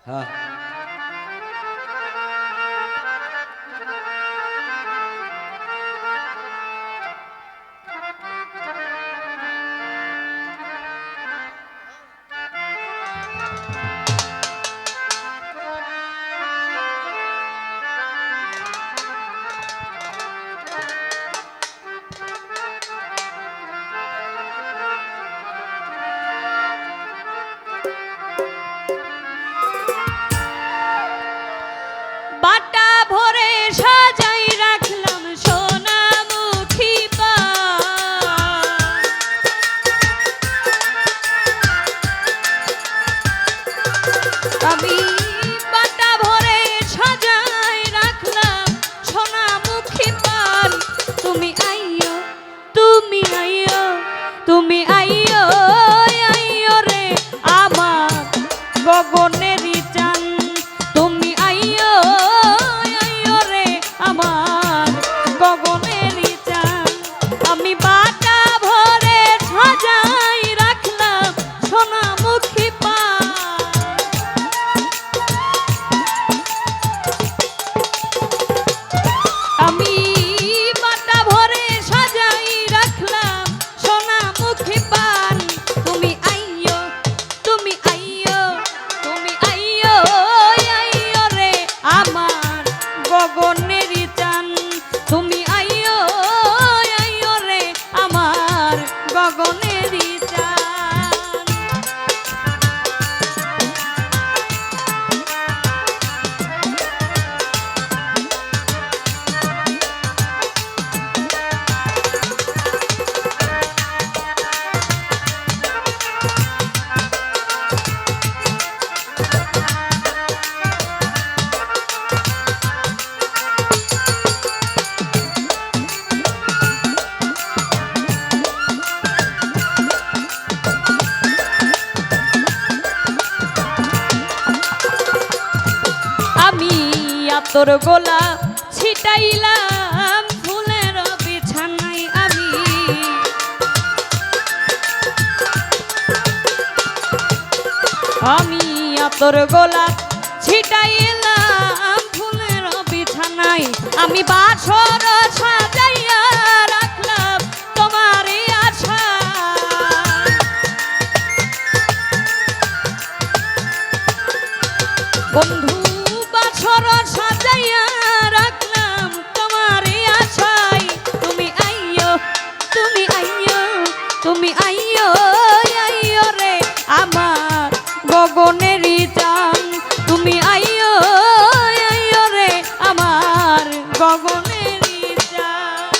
হ্যাঁ বাটা ভরে সাজাই রাখলাম সোনামুখী পান। আমি বাটা ভরে সাজাই রাখলাম সোনামুখী পান। তুমি আইয়ো, তুমি আইয়ো, তুমি আইয়ো, আইয়ো রে আমার গগনেরই চান। তুমি আইয়ো, আইয়ো রে আমার গগনেরই চান। আমি বাটা ভরে সাজাই রাখলাম সোনামুখী পান। আমি বাটা ভরে সাজাই রাখলাম সোনামুখী পান। তুমি আইয়ো, তুমি আইয়ো, তুমি আইয়ো, আইয়ো রে আমার গগনেরই চান। তুমি আইয়ো, আইয়ো রে আমার গগনেরই চান। আমি আতর গোলা ছিটাইলাম ফুলের বিছানায়। আমি আতর গোলা ছিটাইলাম ফুলের বিছানায়। আমি বাসর সাজাইয়া রাখলাম তোমার আশা। বন্ধু বাসর সাজাইয়া রাখলাম তোমার আশায়। তুমি আইয়ো, তুমি আইয়ো, তুমি আইয়ো, আইয়ো রে আমার গগনেরই চান। তুমি আইয়ো, আইয়ো রে আমার গগনেরই চান।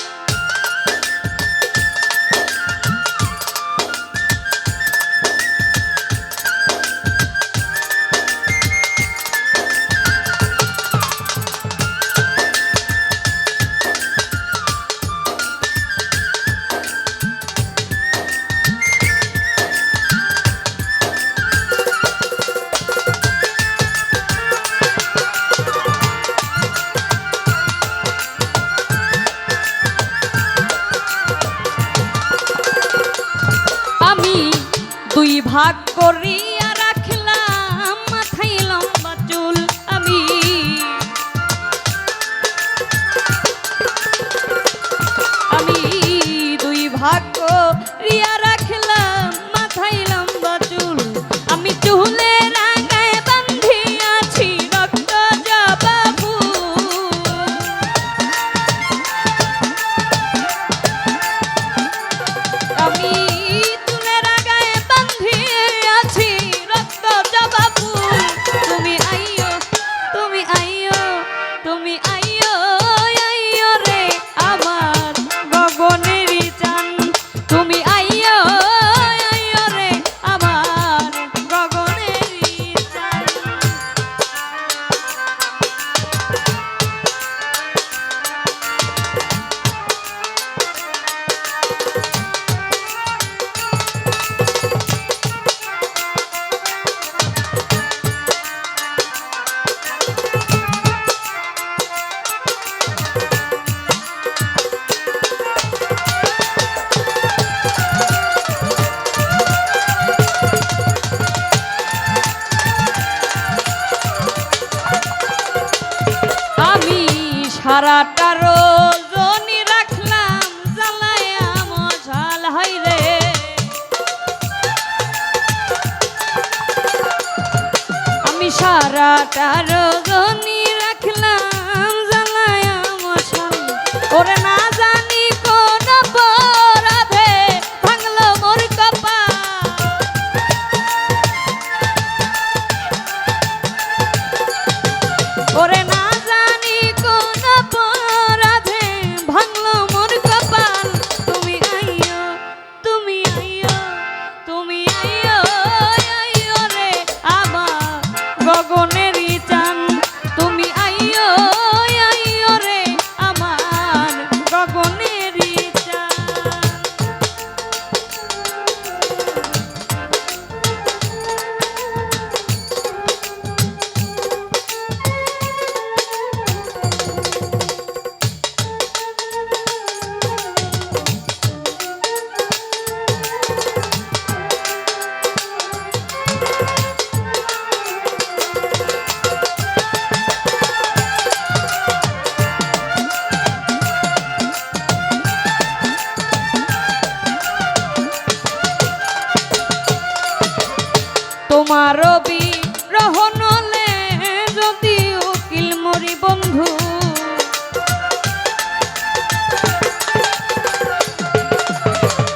আমি দুই ভাগ করিয়া রাখলাম মাথায় লম্বা চুল। আমি দুই ভাগ করিয়া রাখলাম মাথায় লম্বা চুল। আমি চুলে রাঙায় বান্ধিয়াছি রক্ত জবা ফুল। আমি চুলের আগায় বান্ধিয়াছি সারাটা রজনী রাখলাম জ্বালায়া মশাল হাইরে আমি সারাটা রজনী রাখলাম জ্বালায়া মশাল ওরে না জানি কোন অপরাধে ভাঙলো মোর কপাল ওরে না জানি কোন অপরাধে ভাঙলো মোর কপাল তুমি আইও তুমি আইও তুমি আইও আইও রে আমার গগনেরই চান তুমি আইও আইও রে আমার গগনেরই চান তোমার বিরহ নলে যদি উকিল মরি বন্ধু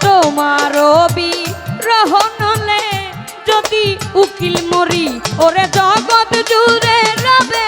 তোমার বিরহ নলে যদি উকিল মরি ওরে জগৎ জুড়ে রবে